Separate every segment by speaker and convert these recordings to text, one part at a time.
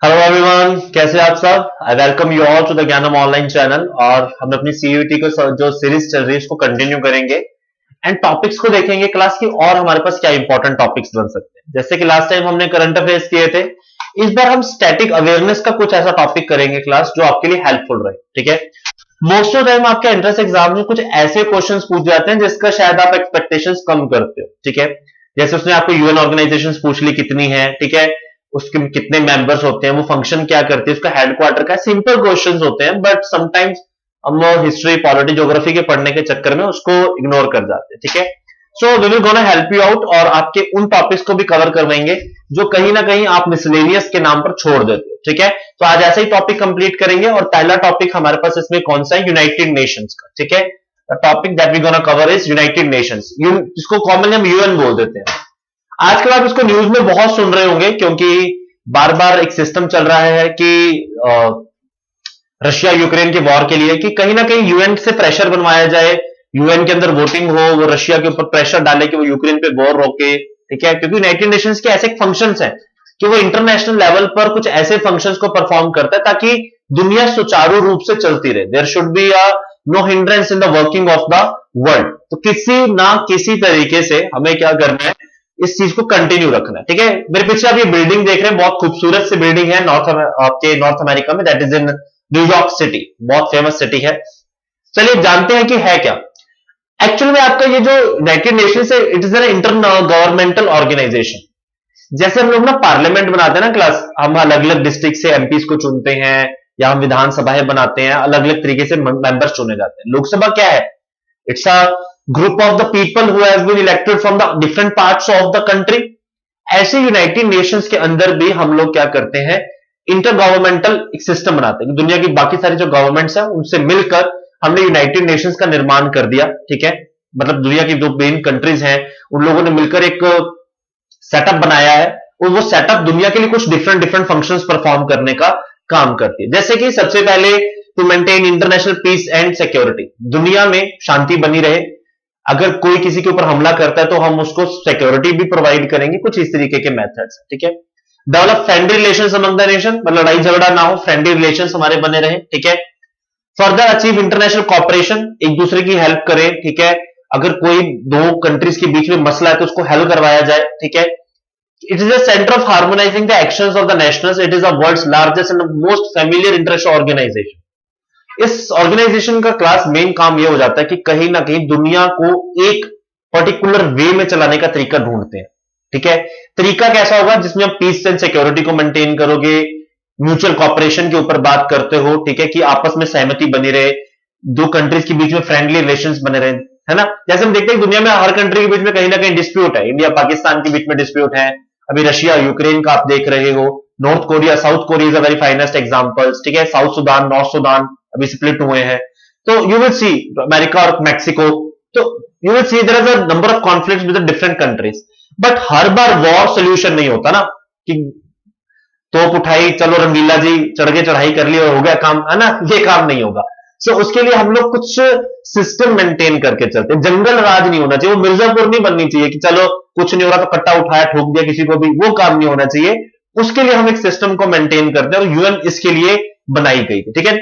Speaker 1: Hello everyone, कैसे आप सब। I welcome you all to the Gyanam online channel. और हम अपनी सीयूईटी को जो सीरीज चल रही है उसको कंटिन्यू करेंगे एंड टॉपिक्स को देखेंगे क्लास की, और हमारे पास क्या इंपॉर्टेंट टॉपिक्स बन सकते हैं। जैसे कि लास्ट टाइम हमने करंट अफेयर्स किए थे, इस बार हम स्टैटिक अवेयरनेस का कुछ ऐसा टॉपिक करेंगे क्लास जो आपके लिए हेल्पफुल रहे। ठीक है, मोस्ट ऑफ टाइम आपके एंट्रेंस एग्जाम में कुछ ऐसे क्वेश्चंस पूछ जाते हैं जिसका शायद आप एक्सपेक्टेशंस कम करते हो। ठीक है, जैसे उसने आपको यूएन ऑर्गेनाइजेशंस पूछ ली कितनी है, ठीक है, उसके कितने मेंबर्स होते हैं, वो फंक्शन क्या करती है, उसका हेडक्वार्टर का है। सिंपल क्वेश्चंस होते हैं, बट समटाइम्स हम हिस्ट्री पॉलिटी ज्योग्राफी के पढ़ने के चक्कर में उसको इग्नोर कर जाते हैं। ठीक है, so we will gonna help you out और आपके उन टॉपिक्स को भी कवर करवाएंगे जो कहीं ना कहीं आप मिसलेनियस के नाम पर छोड़ देते हो। ठीक है, तो आज ऐसा ही टॉपिक कंप्लीट करेंगे और पहला टॉपिक हमारे पास इसमें कौन सा है, यूनाइटेड नेशंस का। ठीक है, the topic that we gonna cover is United Nations, जिसको कॉमनली हम यूएन बोल देते हैं। आजकल आप इसको न्यूज में बहुत सुन रहे होंगे क्योंकि बार बार एक सिस्टम चल रहा है कि रशिया यूक्रेन के वॉर के लिए कि कहीं ना कहीं यूएन से प्रेशर बनवाया जाए, यूएन के अंदर वोटिंग हो, वो रशिया के ऊपर प्रेशर डाले कि वो यूक्रेन पे वॉर रोके। ठीक है, क्योंकि यूनाइटेड नेशंस के ऐसे फंक्शंस हैं कि वो इंटरनेशनल लेवल पर कुछ ऐसे फंक्शंस को परफॉर्म करता है ताकि दुनिया सुचारू रूप से चलती रहे। There should be a no hindrance in the working of the world. तो किसी ना किसी तरीके से हमें क्या करना है, इस चीज को कंटिन्यू रखना है। ठीक है, मेरे पीछे आप ये बिल्डिंग देख रहे हैं, बहुत खूबसूरत सी बिल्डिंग है आपके नॉर्थ अमेरिका में, that is in New York city, बहुत फेमस सिटी है। चलिए जानते हैं कि है क्या एक्चुअल में आपका ये जो यूनाइटेड नेशंस है। It is an intergovernmental organisation. जैसे हम लोग ना पार्लियामेंट बनाते हैं ना क्लास, हम अलग अलग डिस्ट्रिक्ट से एमपीज को चुनते हैं या हम विधानसभाएं बनाते हैं, अलग अलग तरीके से मेंबर्स चुने जाते हैं। लोकसभा क्या है, it's a group of the people who has been elected from the different parts of the country. ऐसे यूनाइटेड नेशंस के अंदर भी हम लोग क्या करते हैं, इंटर गवर्नमेंटल एक सिस्टम बनाते हैं। दुनिया की बाकी सारी जो गवर्नमेंट्स हैं उनसे मिलकर हमने यूनाइटेड नेशंस का निर्माण कर दिया। ठीक है, मतलब दुनिया की जो मेन कंट्रीज हैं उन लोगों ने मिलकर एक सेटअप बनाया है, और वो सेटअप दुनिया के लिए कुछ डिफरेंट डिफरेंट फंक्शंस परफॉर्म करने का काम करती है। जैसे कि सबसे पहले to maintain international peace and security, दुनिया में शांति बनी रहे। अगर कोई किसी के ऊपर हमला करता है तो हम उसको सिक्योरिटी भी प्रोवाइड करेंगे, कुछ इस तरीके के मेथड्स। ठीक है, develop friendly relations among the nation, मतलब लड़ाई झगड़ा ना हो, फ्रेंडली रिलेशंस हमारे बने रहे। ठीक है, फर्दर अचीव इंटरनेशनल कॉपरेशन, एक दूसरे की हेल्प करें। ठीक है, अगर कोई दो कंट्रीज के बीच में मसला है तो उसको हेल्प करवाया जाए। ठीक है, it is a centre of harmonising the actions of the nationals, it is the world's largest and most familiar international organisation. इस ऑर्गेनाइजेशन का क्लास मेन काम यह हो जाता है कि कहीं ना कहीं दुनिया को एक पर्टिकुलर वे में चलाने का तरीका ढूंढते हैं। ठीक है, तरीका कैसा होगा जिसमें आप पीस एंड सिक्योरिटी को मेंटेन करोगे, म्यूचुअल कॉपरेशन के ऊपर बात करते हो। ठीक है, कि आपस में सहमति बनी रहे, दो कंट्रीज के बीच में फ्रेंडली रिलेशंस बने रहे, है ना। जैसे हम देखते हैं दुनिया में हर कंट्री के बीच में कहीं ना कहीं डिस्प्यूट है, इंडिया पाकिस्तान के बीच में डिस्प्यूट है, अभी रशिया यूक्रेन का आप देख रहे हो, North Korea South Korea is a very finest examples. ठीक है, साउथ सुडान नॉर्थ सुडान अभी स्प्लिट हुए हैं। तो यू विल सी अमेरिका और मैक्सिको, तो you will see there is a number of conflicts with different countries. But हर बार वॉर सोल्यूशन नहीं होता ना, कि तोप उठाई चलो रंगीला जी चढ़ के चढ़ाई कर ली और हो गया काम, है ना, ये काम नहीं होगा। सो उसके लिए हम लोग कुछ सिस्टम मेंटेन करके चलते हैं। जंगल राज नहीं होना चाहिए, वो मिर्जापुर नहीं बननी चाहिए कि चलो कुछ नहीं हो रहा तो कट्टा उठाया ठोक दिया किसी को भी, वो काम नहीं होना चाहिए। उसके लिए हम एक सिस्टम को मेंटेन करते हैं और यूएन इसके लिए बनाई गई थी। ठीक है,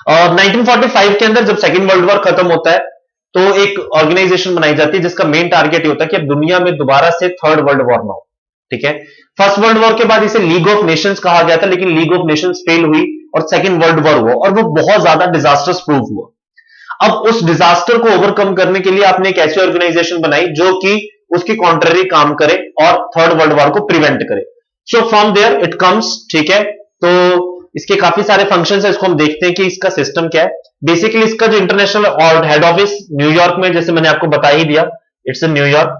Speaker 1: और 1945 के अंदर जब सेकेंड वर्ल्ड वॉर खत्म होता है तो एक ऑर्गेनाइजेशन बनाई जाती है जिसका मेन टारगेट ये होता है कि अब दुनिया में दोबारा से थर्ड वर्ल्ड वॉर ना हो। ठीक है, फर्स्ट वर्ल्ड वॉर के बाद इसे लीग ऑफ नेशंस कहा गया था, लेकिन लीग ऑफ नेशंस फेल हुई और सेकेंड वर्ल्ड वॉर हुआ, और वो बहुत ज्यादा डिजास्टर्स प्रूव हुआ। अब उस डिजास्टर को ओवरकम करने के लिए आपने एक ऐसी ऑर्गेनाइजेशन बनाई जो कि उसकी कॉन्ट्ररी काम करे और थर्ड वर्ल्ड वॉर को प्रिवेंट करे। So from there it comes. ठीक है, तो इसके काफी सारे फंक्शंस है, इसको हम देखते हैं कि इसका सिस्टम क्या है। बेसिकली इसका जो इंटरनेशनल हेड ऑफिस न्यूयॉर्क में, जैसे मैंने आपको बता ही दिया, इट्स इन न्यूयॉर्क।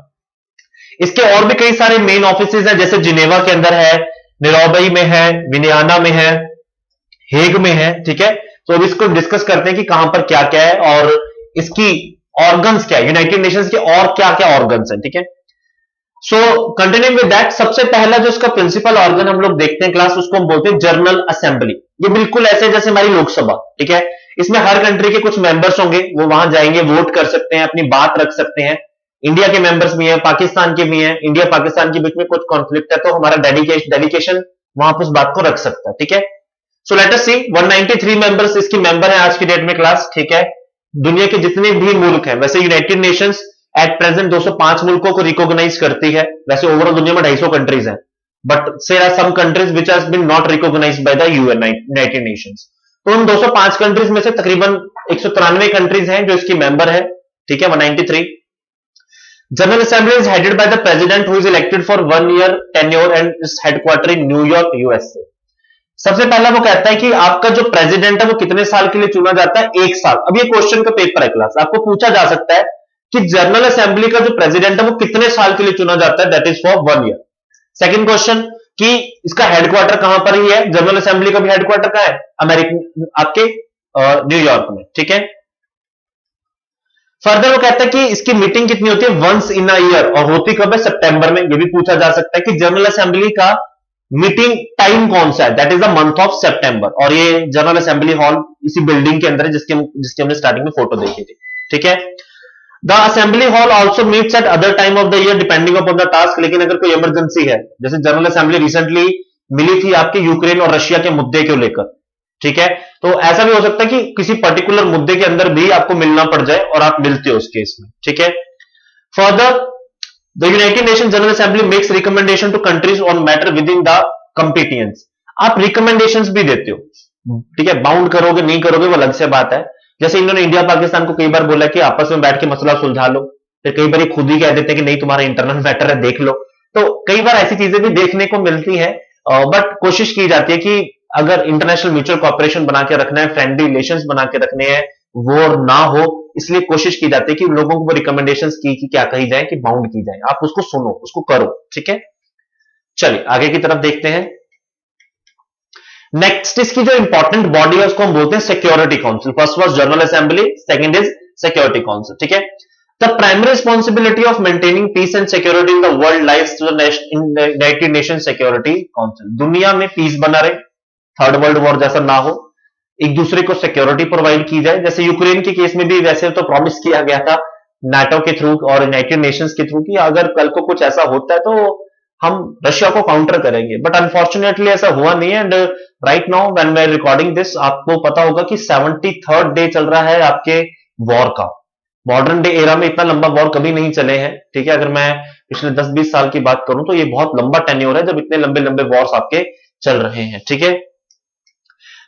Speaker 1: इसके और भी कई सारे मेन ऑफिस हैं, जैसे जिनेवा के अंदर है, निरोबई में है, विनियाना में है, हेग में है। ठीक है, तो अब इसको डिस्कस करते हैं कि कहां पर क्या क्या है और इसकी ऑर्गन्स क्या है, यूनाइटेड नेशंस के और क्या क्या ऑर्गन्स हैं। ठीक है, सो कंटिन्यूइंग विद दैट, सबसे पहला जो इसका प्रिंसिपल ऑर्गन हम लोग देखते हैं क्लास, उसको हम बोलते हैं जनरल असेंबली। ये बिल्कुल ऐसे जैसे हमारी लोकसभा। ठीक है, इसमें हर कंट्री के कुछ मेंबर्स होंगे, वो वहां जाएंगे, वोट कर सकते हैं, अपनी बात रख सकते हैं। इंडिया के मेंबर्स भी हैं, पाकिस्तान के भी हैं, इंडिया पाकिस्तान के बीच में कुछ कॉन्फ्लिक्ट है तो हमारा डेलीगेशन वहां पर उस बात को रख सकता है, ठीक है। सो लेट अस सी 193 मेंबर्स इसकी मेंबर है आज की डेट में क्लास, ठीक है। दुनिया के जितने भी मुल्क हैं, वैसे यूनाइटेड नेशंस एट प्रेजेंट 205 मुल्कों को रिकॉग्नाइज करती है। वैसे ओवरऑल दुनिया में 250 कंट्रीज हैं, but there are some countries which has been not recognised by the UN United Nations. तो उन 205 कंट्रीज में से तकरीबन 193 कंट्रीज हैं जो इसकी मेंबर है, ठीक है। 193 general assembly is headed by the president who is elected for 1 year tenure and is headquarter in New York USA. सबसे पहला वो कहता है कि आपका जो प्रेसिडेंट है वो कितने साल के लिए चुना जाता है, 1 साल। अब ये क्वेश्चन का पेपर है क्लास, आपको पूछा जा सकता है कि जनरल असेंबली का जो प्रेसिडेंट है वो कितने साल के लिए चुना जाता है, that is for 1 year. Second question कि इसका हेडक्वार्टर कहां पर ही है, जनरल असेंबली का भी हेडक्वार्टर कहां है, अमेरिकन आपके न्यूयॉर्क में, ठीक है। फर्दर वो कहता है कि इसकी मीटिंग कितनी होती है, वंस इन अ ईयर, और होती कब है, सितंबर में। ये भी पूछा जा सकता है कि जनरल असेंबली का मीटिंग टाइम कौन सा है, that is the month of September. और ये जनरल असेंबली हॉल इसी बिल्डिंग के अंदर है जिसकी हमने स्टार्टिंग में फोटो देखी थी, ठीक है। The assembly hall also meets eight other time of the year depending upon the task. लेकिन अगर कोई इमरजेंसी है, जैसे जनरल असेंबली रिसेंटली मिली थी आपके यूक्रेन और रशिया के मुद्दे को लेकर, ठीक है, तो ऐसा भी हो सकता है कि किसी पर्टिकुलर मुद्दे के अंदर भी आपको मिलना पड़ जाए और आप मिलते हो उस केस में, ठीक है। Further the United Nation General Assembly makes recommendation to countries on matter with in the competence. आप रिकमेंडेशंस भी देते हो, ठीक है। बाउंड करोगे नहीं करोगे वो अलग से बात है। जैसे इन्होंने इंडिया पाकिस्तान को कई बार बोला कि आपस में बैठ के मसला सुलझा लो, फिर कई बार ये खुद ही कह देते हैं कि नहीं तुम्हारा इंटरनल मैटर है देख लो। तो कई बार ऐसी चीजें भी देखने को मिलती है, बट कोशिश की जाती है कि अगर इंटरनेशनल म्यूचुअल कॉपरेशन बना के रखना है, फ्रेंडली रिलेशंस बना के रखने हैं, वॉर ना हो, इसलिए कोशिश की जाती है कि लोगों को रिकमेंडेशंस की कि क्या कही जाए, कि बाउंड की जाए, आप उसको सुनो उसको करो, ठीक है। चलिए आगे की तरफ देखते हैं। नेक्स्ट इसकी जो इंपॉर्टेंट बॉडी है उसको हम बोलते हैं security council. First was general assembly, second is security council, ठीक है। The primary responsibility of maintaining peace and security in the world lies to the United Nation Security Council. दुनिया में पीस बना रहे, थर्ड वर्ल्ड वॉर जैसा ना हो, एक दूसरे को सिक्योरिटी प्रोवाइड की जाए। जैसे यूक्रेन के केस में भी वैसे तो प्रॉमिस किया गया था नाटो के थ्रू और यूनाइटेड नेशंस के थ्रू कि अगर कल को कुछ ऐसा होता है तो हम रशिया को काउंटर करेंगे, बट अनफॉर्चुनेटली ऐसा हुआ नहीं है। And right now when we are recording this, आपको पता होगा कि 73rd डे चल रहा है आपके वॉर का। मॉडर्न डे एरा में इतना लंबा वॉर कभी नहीं चले हैं, ठीक है। अगर मैं पिछले 10-20 साल की बात करूं तो ये बहुत लंबा टेन्योर है जब इतने लंबे लंबे वॉर्स आपके चल रहे हैं, ठीक है।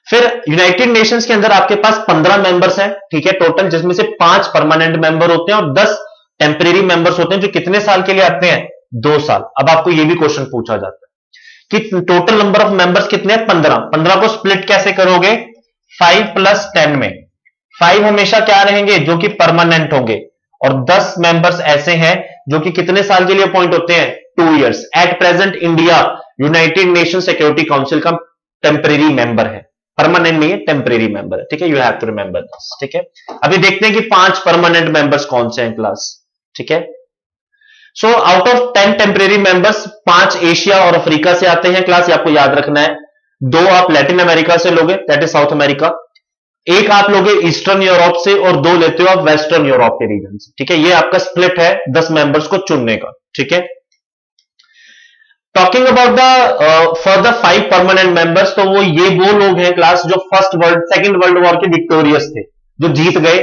Speaker 1: फिर यूनाइटेड नेशंस के अंदर आपके पास 15 मेंबर्स हैं, ठीक है, टोटल, जिसमें से 5 परमानेंट मेंबर होते हैं और 10 टेम्परेरी मेंबर्स होते हैं जो कितने साल के लिए आते हैं, 2 साल। अब आपको यह भी क्वेश्चन पूछा जाता है कि टोटल नंबर ऑफ मेंबर्स कितने हैं, 15। 15 को स्प्लिट कैसे करोगे, 5 + 10 में। 5 हमेशा क्या रहेंगे, जो कि परमानेंट होंगे, और 10 मेंबर्स ऐसे हैं जो कि कितने साल के लिए अपॉइंट होते हैं, 2 years. At present India United Nation Security Council का टेम्परेरी मेंबर है, परमानेंट नहीं है, टेम्परेरी मेंबर है, ठीक है। You have to remember this, ठीक है। अभी देखते हैं कि 5 परमानेंट मेंबर्स कौन से हैं क्लास, ठीक है। So out of 10 temporary members, 5 Asia और अफ्रीका से आते हैं क्लास, ये आपको याद रखना है। 2 आप लैटिन अमेरिका से लोगे, दैट इज साउथ अमेरिका। 1 आप लोगे ईस्टर्न यूरोप से और 2 लेते हो आप वेस्टर्न यूरोप के रीजन से, ठीक है। ये आपका स्प्लिट है 10 मेंबर्स को चुनने का, ठीक है। Talking about the for the 5 permanent members, तो वो लोग हैं क्लास जो सेकंड वर्ल्ड वॉर के विक्टोरियस थे, जो जीत गए।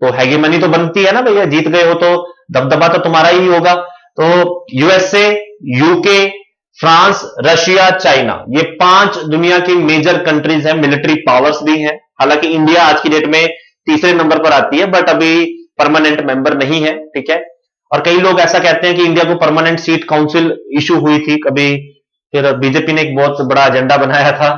Speaker 1: तो हेगेमनी तो बनती है ना भैया, जीत गए हो तो दबदबा तो तुम्हारा ही होगा। तो USA, UK, France, Russia, China, ये 5 दुनिया की मेजर कंट्रीज हैं, मिलिट्री पावर्स भी हैं। हालांकि इंडिया आज की डेट में तीसरे नंबर पर आती है, बट अभी परमानेंट मेंबर नहीं है, ठीक है। और कई लोग ऐसा कहते हैं कि इंडिया को परमानेंट सीट काउंसिल इशू हुई थी कभी, फिर बीजेपी ने एक बहुत बड़ा एजेंडा बनाया था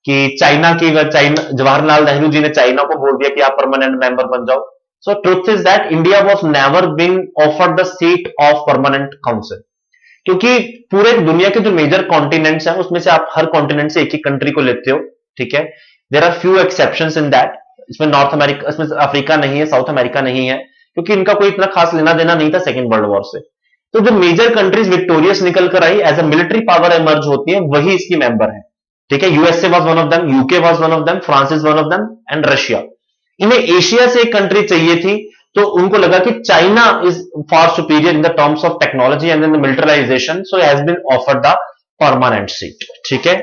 Speaker 1: कि चाइना जवाहरलाल नेहरू जी ने चाइना को बोल दिया कि आप परमानेंट मेंबर बन जाओ। So truth is that India was never been offered the seat of permanent council, क्योंकि पूरे दुनिया के जो मेजर कॉन्टिनेंट्स हैं उसमें से आप हर कॉन्टिनेंट से एक ही कंट्री को लेते हो, ठीक है। There are few exceptions in that. इसमें नॉर्थ अमेरिका, इसमें अफ्रीका नहीं है, साउथ अमेरिका नहीं है, क्योंकि इनका कोई इतना खास लेना देना नहीं था सेकेंड वर्ल्ड वॉर से। तो जो मेजर कंट्रीज विक्टोरियस निकल कर आई, as a military power emerge होती है, वही इसकी मेंबर है, ठीक है। USA was one of them, UK was one of them, France is one of them and Russia. इन्हें एशिया से एक कंट्री चाहिए थी, तो उनको लगा कि China is far superior in the terms of technology and in the militarization, so has been offered the permanent seat, ठीक है।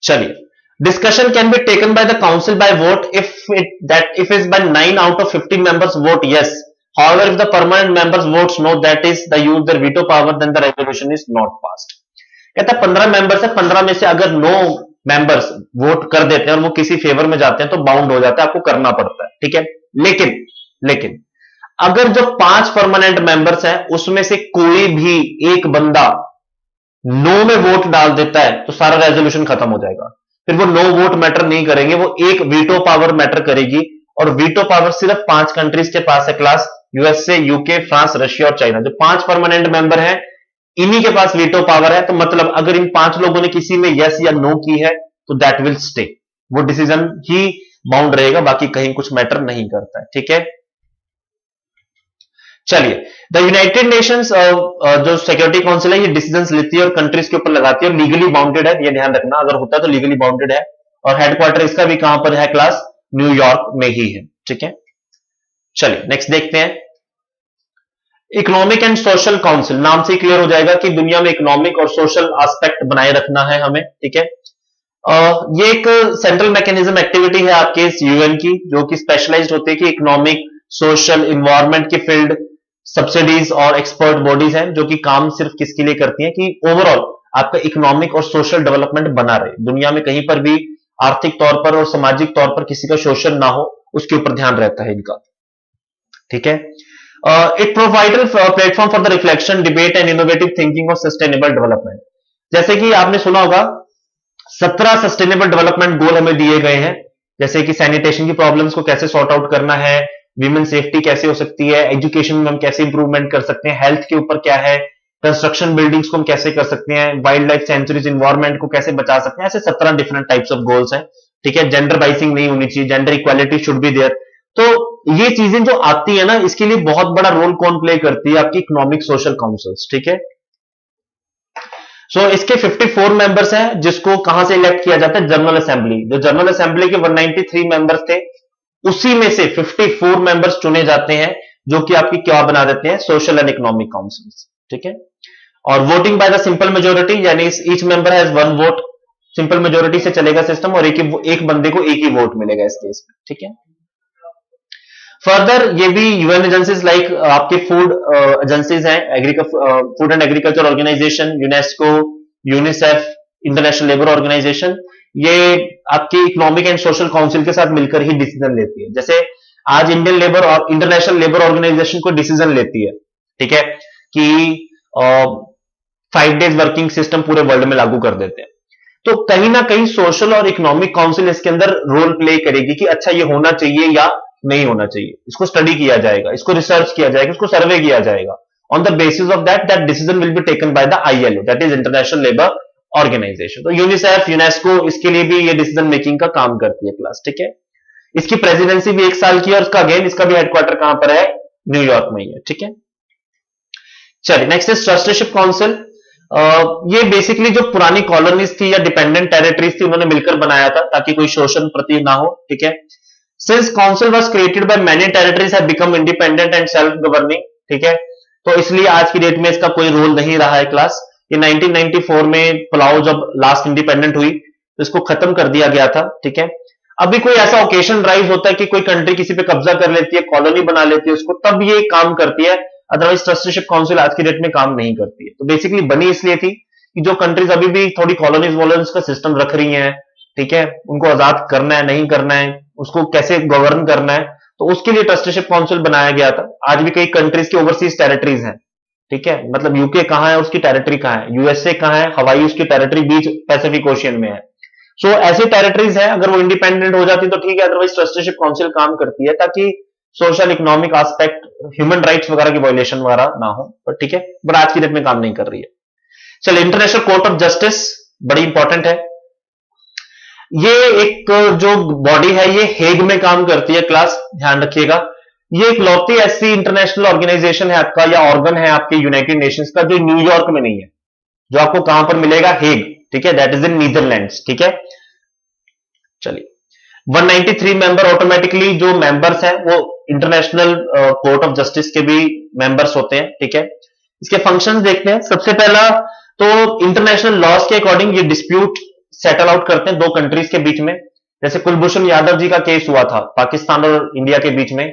Speaker 1: चलिए, discussion can be taken by the council by vote if is by 9 out of 50 members vote yes. However, if the permanent members votes no, that is the use their veto power, then the resolution is not passed. कहता 15 members है, 15 में से अगर 9 members vote कर देते हैं और वो किसी फेवर में जाते हैं तो बाउंड हो जाता है, आपको करना पड़ता है, ठीक है। लेकिन अगर जो 5 परमानेंट मेंबर्स हैं उसमें से कोई भी एक बंदा नो में वोट डाल देता है तो सारा रेजोल्यूशन खत्म हो जाएगा। फिर वो नो वोट मैटर नहीं करेंगे, वो एक वीटो पावर मैटर करेगी, और वीटो पावर सिर्फ 5 कंट्रीज के पास है class, USA, UK, France, Russia और चाइना। जो 5 परमानेंट मेंबर हैं इन्हीं के पास वीटो पावर है। तो मतलब अगर इन 5 लोगों ने किसी में यस या नो की है तो दैट विल स्टे, वो डिसीजन ही बाउंड रहेगा, बाकी कहीं कुछ मैटर नहीं करता है, ठीक है। चलिए, द यूनाइटेड नेशंस जो सिक्योरिटी काउंसिल है ये डिसीजंस लेती है और कंट्रीज के ऊपर लगाती है और लीगली बाउंडेड है, ये ध्यान रखना, अगर होता है तो लीगली बाउंडेड है। और हेडक्वार्टर इसका भी कहां पर है क्लास, न्यूयॉर्क में ही है, ठीक है। चलिए नेक्स्ट देखते हैं, इकोनॉमिक एंड सोशल काउंसिल। नाम से क्लियर हो जाएगा कि दुनिया में इकोनॉमिक और सोशल एस्पेक्ट बनाए रखना है हमें, ठीक है। ये एक सेंट्रल मैकेनिज्म एक्टिविटी है आपके इस यूएन की, जो कि स्पेशलाइज्ड होती है कि इकोनॉमिक, सोशल, इन्वायरमेंट की फील्ड, सब्सिडीज और एक्सपर्ट बॉडीज हैं जो कि काम सिर्फ किसके लिए करती हैं कि ओवरऑल आपका इकोनॉमिक और सोशल डेवलपमेंट बना रहे, दुनिया में कहीं पर भी आर्थिक तौर पर और सामाजिक तौर पर किसी का शोषण ना हो, उसके ऊपर ध्यान रहता है इनका, ठीक है। It provided platform for the reflection, debate and innovative thinking of sustainable development. जैसे कि आपने सुना होगा 17 सस्टेनेबल डेवलपमेंट गोल हमें दिए गए हैं, जैसे कि सैनिटेशन की प्रॉब्लम्स को कैसे सॉर्ट आउट करना है, विमेन सेफ्टी कैसे हो सकती है, एजुकेशन में हम कैसे इंप्रूवमेंट कर सकते हैं, हेल्थ के ऊपर क्या है, कंस्ट्रक्शन बिल्डिंग्स को हम कैसे कर सकते हैं, वाइल्ड लाइफ सेंचुरीज, इन्वायरमेंट को कैसे बचा सकते हैं, ऐसे 17 डिफरेंट टाइप्स ऑफ गोल्स हैं, ठीक है। जेंडर बाइसिंग नहीं होनी चाहिए, gender equality should be there. तो ये चीजें जो आती है ना, इसके लिए बहुत बड़ा रोल कौन प्ले करती है, आपकी इकोनॉमिक सोशल काउंसिल्स, ठीक है। इसके 54 मेंबर्स हैं, जिसको कहां से इलेक्ट किया जाता है, जनरल असेंबली। जो जनरल असेंबली के 193 मेंबर्स थे उसी में से 54 मेंबर्स चुने जाते हैं, जो कि आपकी क्या बना देते हैं, सोशल एंड इकोनॉमिक काउंसिल्स, ठीक है। और voting by the simple majority, यानी each member has 1 vote, simple majority से चलेगा सिस्टम, और एक बंदे को एक ही वोट मिलेगा इस केस में, ठीक है। फर्दर ये भी यूएन एजेंसीज लाइक आपके फूड एजेंसीज हैं, food and agriculture organisation, UNESCO, UNICEF, international labour organisation, ये आपकी इकोनॉमिक एंड सोशल काउंसिल के साथ मिलकर ही डिसीजन लेती है। जैसे आज इंडियन लेबर और इंटरनेशनल लेबर ऑर्गेनाइजेशन को डिसीजन लेती है, ठीक है, कि 5 डेज वर्किंग सिस्टम पूरे वर्ल्ड में लागू कर देते हैं। तो कहीं ना कहीं सोशल और इकोनॉमिक काउंसिल इसके अंदर रोल प्ले करेगी कि अच्छा ये होना चाहिए या नहीं होना चाहिए, इसको स्टडी किया जाएगा, इसको रिसर्च किया जाएगा, इसको सर्वे किया जाएगा। On the basis of that decision will be taken by the ILO, that is international labour organisation. तो यूनिसेफ, यूनेस्को इसके लिए भी ये डिसीजन मेकिंग का काम करती है क्लास, ठीक है। इसकी प्रेसिडेंसी भी 1 साल की, और इसका अगेन इसका भी हेडक्वार्टर कहां पर है, न्यूयॉर्क में ही है, ठीक है। चलिए नेक्स्ट इज ट्रस्टीशिप काउंसिल। ये बेसिकली जो पुरानी कॉलोनीज थी या डिपेंडेंट टेरिटरीज थी उन्होंने मिलकर बनाया था ताकि कोई शोषण प्रति ना हो, ठीक है। Since council was created by many territories have become independent and self-governing, ठीक है, तो इसलिए आज की डेट में इसका कोई रोल नहीं रहा है क्लास। ये 1994 में पलाऊ जब लास्ट इंडिपेंडेंट हुई तो इसको खत्म कर दिया गया था, ठीक है। अभी कोई ऐसा ओकेशन राइज होता है कि कोई कंट्री किसी पे कब्जा कर लेती है, कॉलोनी बना लेती है उसको, तब ये काम करती है, अदरवाइज ट्रस्टीशिप काउंसिल आज की डेट में काम नहीं करती है। तो बेसिकली बनी इसलिए थी कि जो कंट्रीज अभी भी थोड़ी कॉलोनीज वॉलोनीज का सिस्टम रख रही हैं, ठीक है, उनको आजाद करना है नहीं करना है, उसको कैसे गवर्न करना है, तो उसके लिए ट्रस्टीशिप काउंसिल बनाया गया था। आज भी कई कंट्रीज की ओवरसीज टेरिटरीज हैं, ठीक है, मतलब यूके कहां है, उसकी टेरिटरी कहां है, यूएसए कहां है, हवाई उसकी टेरिटरी बीच पैसिफिक ओशियन में है। सो ऐसी टेरिटरीज है, अगर वो इंडिपेंडेंट हो जाती तो ठीक है, अदरवाइज ट्रस्टीशिप काउंसिल काम करती है ताकि social economic aspect, human rights वगैरह की वायलेशन वगैरह ना हो, पर ठीक है, बट आज की डेट में काम नहीं कर रही है। चलिए, इंटरनेशनल कोर्ट ऑफ जस्टिस बड़ी इंपॉर्टेंट है। ये एक जो बॉडी है ये हेग में काम करती है क्लास, ध्यान रखिएगा। ये एक लौती ऐसी इंटरनेशनल ऑर्गेनाइजेशन है आपका, या ऑर्गन है आपके यूनाइटेड नेशंस का, जो न्यूयॉर्क में नहीं है, जो आपको कहां पर मिलेगा, हेग, ठीक है, दैट इज इन नीदरलैंड्स, ठीक है। चलिए, 193 मेंबर ऑटोमेटिकली जो मेंबर्स हैं वो इंटरनेशनल कोर्ट ऑफ जस्टिस के भी मेंबर्स होते हैं, ठीक है। इसके फंक्शंस देखते हैं। सबसे पहला तो इंटरनेशनल लॉज के अकॉर्डिंग ये डिस्प्यूट सेटल आउट करते हैं दो कंट्रीज के बीच में। जैसे कुलभूषण यादव जी का केस हुआ था पाकिस्तान और इंडिया के बीच में।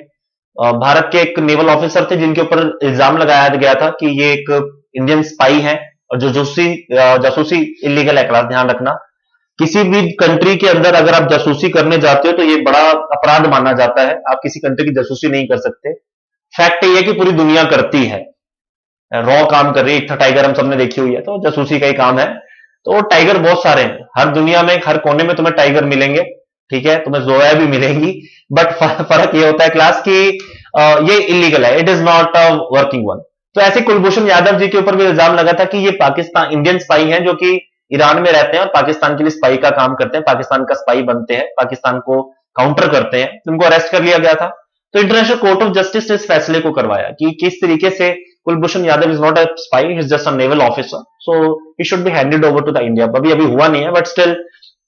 Speaker 1: भारत के एक नेवल ऑफिसर थे जिनके ऊपर इल्जाम लगाया गया था कि ये एक इंडियन स्पाई है और जो जासूसी इलीगल है, क्लास ध्यान रखना। किसी भी कंट्री के अंदर अगर आप जासूसी करने जाते हो तो ये बड़ा अपराध माना जाता है, आप किसी कंट्री की जासूसी नहीं कर सकते। फैक्ट ये है कि पूरी दुनिया करती है, रॉ काम कर रही है। एक था टाइगर, हम सबने देखी हुई है, तो जासूसी का ही काम है। तो टाइगर बहुत सारे हैं हर दुनिया में, हर कोने में तुम्हें टाइगर मिलेंगे, ठीक है, तुम्हें जोया भी मिलेंगी। बट फर्क ये होता है क्लास की ये इलीगल है, it is not a working one. तो ऐसे कुलभूषण यादव जी के ऊपर भी इल्जाम लगा था कि ये पाकिस्तान इंडियन स्पाई हैं जो कि ईरान में रहते हैं और पाकिस्तान के लिए स्पाई का काम करते हैं, पाकिस्तान का स्पाई बनते हैं, पाकिस्तान को काउंटर करते हैं। उनको अरेस्ट कर लिया गया था। तो इंटरनेशनल कोर्ट ऑफ जस्टिस ने इस फैसले को करवाया कि किस तरीके से Kulbhushan Yadav is not a spy, he is just a naval officer, so he should be handed over to the India. अभी हुआ नहीं है, बट स्टिल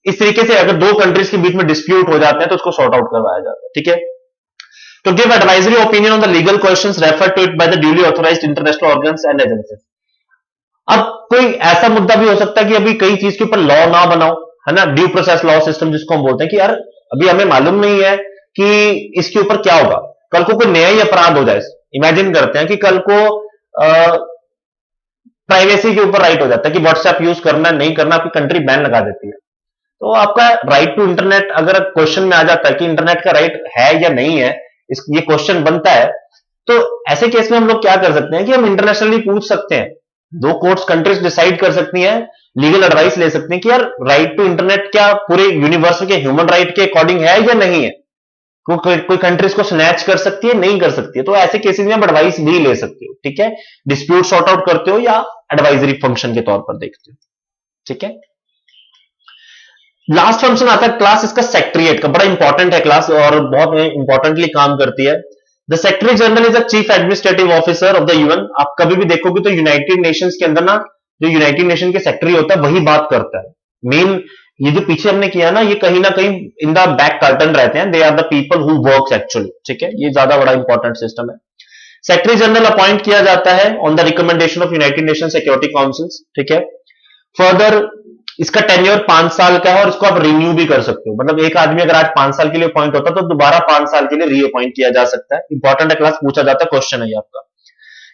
Speaker 1: इस तरीके से अगर दो कंट्रीज के बीच में डिस्प्यूट हो जाते हैं तो उसको सॉर्ट आउट करवाया जाता है, ठीक है। तो give advisory opinion on the legal questions refer to it by the duly authorised international organs and agencies. अब कोई ऐसा मुद्दा भी हो सकता है कि अभी कई चीज के ऊपर लॉ ना बनाओ, है ना, ड्यू प्रोसेस लॉ सिस्टम जिसको हम बोलते हैं कि यार अभी हमें मालूम नहीं है कि इसके ऊपर क्या होगा, कल को कोई नया ही अपराध हो जाए। इमेजिन करते हैं कि कल को प्राइवेसी के ऊपर राइट हो जाता है कि व्हाट्सएप यूज करना नहीं करना, आपकी कंट्री बैन लगा देती है। तो आपका राइट टू इंटरनेट अगर क्वेश्चन में आ जाता है कि इंटरनेट का राइट है या नहीं है, ये क्वेश्चन बनता है, तो ऐसे केस में हम लोग क्या कर सकते हैं कि हम इंटरनेशनली पूछ सकते हैं, दो कोर्ट्स कंट्रीज डिसाइड कर सकती हैं, लीगल एडवाइस ले सकती हैं कि यार राइट टू इंटरनेट क्या पूरे यूनिवर्स के ह्यूमन राइट के अकॉर्डिंग है या नहीं है। कोई कंट्रीज को स्नैच कर सकती है, नहीं कर सकती है। तो ऐसे केसेस में आप एडवाइस भी ले सकते हो, ठीक है, डिस्प्यूट सॉर्ट आउट करते हो या एडवाइजरी फंक्शन के तौर पर देखते हो, ठीक है। लास्ट फंक्शन आता है क्लास इसका सेक्रेटरीट का, बड़ा इंपॉर्टेंट है क्लास और बहुत इंपॉर्टेंटली काम करती है। The secretary general is a chief administrative officer of the UN. आप कभी भी देखोगे तो यूनाइटेड नेशंस के अंदर ना जो यूनाइटेड नेशन के सेक्रेटरी होता है वही बात करता है। मेन ये जो पीछे हमने किया ना, ये कहीं ना कहीं इन द बैक कर्टन रहते हैं, they are the people who works actually, ठीक है। ये ज्यादा बड़ा इंपॉर्टेंट सिस्टम है। सेक्रेटरी जनरल अपॉइंट किया जाता है on the recommendation of United Nation Security council, ठीक है। फर्दर इसका टेन्योर 5 साल का है और इसको आप रिन्यू भी कर सकते हो। मतलब एक आदमी अगर आज 5 साल के लिए अपॉइंट होता है तो दोबारा 5 साल के लिए रीअपॉइंट किया जा सकता है। इंपॉर्टेंट है क्लास, पूछा जाता है, क्वेश्चन है ये आपका।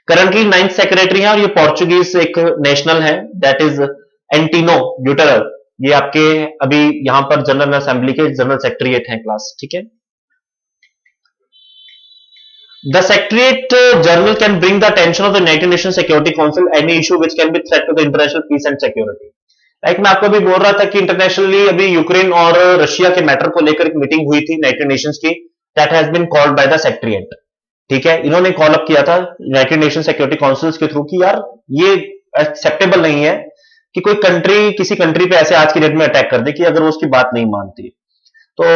Speaker 1: करंटली 9th सेक्रेटरी है और ये पोर्चुगीज एक नेशनल है, दैट इज एंटिनो ग्यूटेरल। ये आपके अभी यहां पर जनरल असेंबली के जनरल सेक्रेटरीट हैं क्लास, ठीक है। The Secretariat General can bring the attention of the United Nations Security Council any issue which can be threat to the international peace and security. Like मैं आपको अभी बोल रहा था कि इंटरनेशनली अभी यूक्रेन और रशिया के मैटर को लेकर एक मीटिंग हुई थी यूनाइटेड नेशंस की, that has been called by the secretariat, ठीक है। इन्होंने कॉल अप किया था यूनाइटेड नेशन सिक्योरिटी काउंसिल के थ्रू कि यार ये एक्सेप्टेबल नहीं है कि कोई कंट्री किसी कंट्री पे ऐसे आज की डेट में अटैक कर दे कि अगर वो उसकी बात नहीं मानती। तो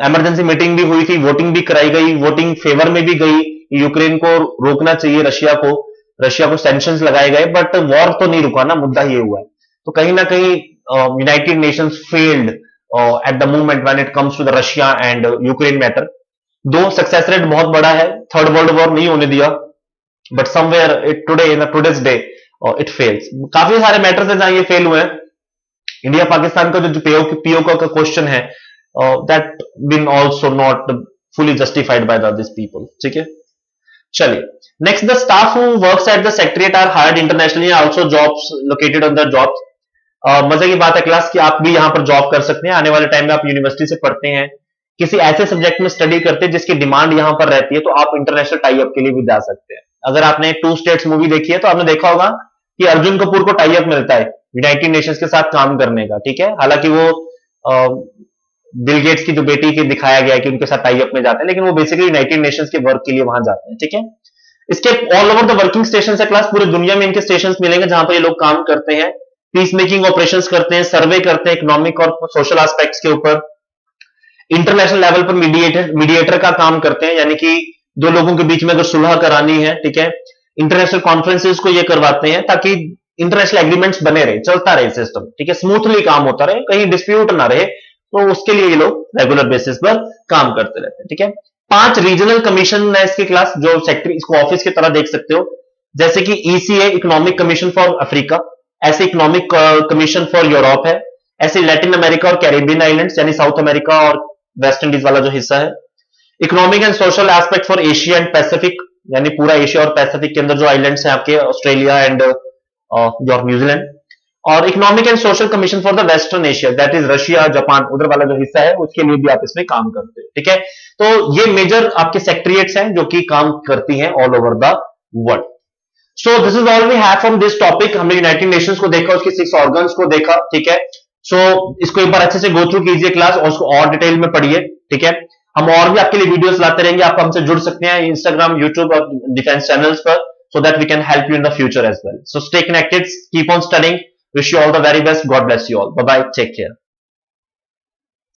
Speaker 1: इमरजेंसी मीटिंग भी हुई थी, वोटिंग भी कराई गई, वोटिंग फेवर में भी गई, यूक्रेन को रोकना चाहिए, रशिया को सैंक्शंस लगाए गए, बट वॉर तो नहीं रुका ना, मुद्दा ये हुआ है। तो कहीं ना कहीं United Nations failed at the moment when it comes to the Russia and Ukraine matter. दो सक्सेस रेट बहुत बड़ा है, थर्ड वर्ल्ड वॉर नहीं होने दिया, but somewhere it today in today's day it fails. काफी सारे मैटर्स हैं जहां ये फेल हुए हैं। इंडिया पाकिस्तान का जो पीओ का क्वेश्चन है, that been also not fully justified by these people, ठीक है। चलिए next, the staff who works at the secretariat are hired internationally, also jobs located on the jobs. मजे की बात है क्लास कि आप भी यहां पर जॉब कर सकते हैं। आने वाले टाइम में आप यूनिवर्सिटी से पढ़ते हैं, किसी ऐसे सब्जेक्ट में स्टडी करते हैं जिसकी डिमांड यहां पर रहती है, तो आप इंटरनेशनल टाई अप के लिए भी जा सकते हैं। अगर आपने 2 स्टेट्स मूवी देखी है तो आपने देखा होगा कि अर्जुन कपूर को टाई अप मिलता है यूनाइटेड नेशंस के साथ काम करने का, ठीक है। हालांकि वो बिल गेट्स की जो बेटी के दिखाया गया है कि उनके साथ टाई अप में जाते हैं, लेकिन वो बेसिकली यूनाइटेड नेशंस के वर्क के लिए वहां जाते हैं, ठीक है। इसके all over the working station है क्लास, पूरी दुनिया में इनके स्टेशन मिलेंगे जहां पर ये लोग काम करते हैं, पीस मेकिंग ऑपरेशंस करते हैं, सर्वे करते हैं इकोनॉमिक और सोशल एस्पेक्ट्स के ऊपर। इंटरनेशनल लेवल पर मीडिएटर का काम करते हैं, यानी कि दो लोगों के बीच में अगर सुलह करानी है, ठीक है, इंटरनेशनल कॉन्फ्रेंसेस को ये करवाते हैं ताकि इंटरनेशनल एग्रीमेंट्स बने रहे, चलता रहे सिस्टम, ठीक है, स्मूथली काम होता रहे, कहीं डिस्प्यूट ना रहे। तो उसके लिए ये लोग रेगुलर बेसिस पर काम करते रहते हैं, ठीक है। 5 रीजनल कमीशन है इसकी क्लास, जो सेक्रेटरी इसको ऑफिस की तरह देख सकते हो, जैसे कि ECA economic commission for Africa, ऐसे इकोनॉमिक कमीशन फॉर यूरोप है, ऐसे लैटिन अमेरिका और कैरेबियन आइलैंड्स यानी साउथ अमेरिका और वेस्ट इंडीज वाला जो हिस्सा है। Economic and social aspect for Asia and Pacific, यानी पूरा एशिया और पैसिफिक के अंदर जो आइलैंड्स हैं आपके, ऑस्ट्रेलिया एंड योर न्यूजीलैंड। और economic and social commission for the western Asia, that is Russia, Japan, उधर वाला जो हिस्सा है उसके लिए भी आप इसमें काम करते हो, ठीक है। तो ये मेजर आपके सेक्रेटरीट्स हैं जो कि काम करती हैं all over the world. So this is all we have from this topic. हमने यूनाइटेड नेशंस को देखा, उसके 6 ऑर्गन्स को देखा, ठीक है। सो इसको एक बार अच्छे से गो थ्रू कीजिए क्लास और उसको और डिटेल में पढ़िए, ठीक है। हम और भी आपके लिए वीडियोस लाते रहेंगे, आप हमसे जुड़ सकते हैं इंस्टाग्राम, यूट्यूब और डिफेंस चैनल्स पर, so that we can help you in the future as well. So stay connected, keep on studying. Wish you all the very best. God bless you all. Bye bye. Take care.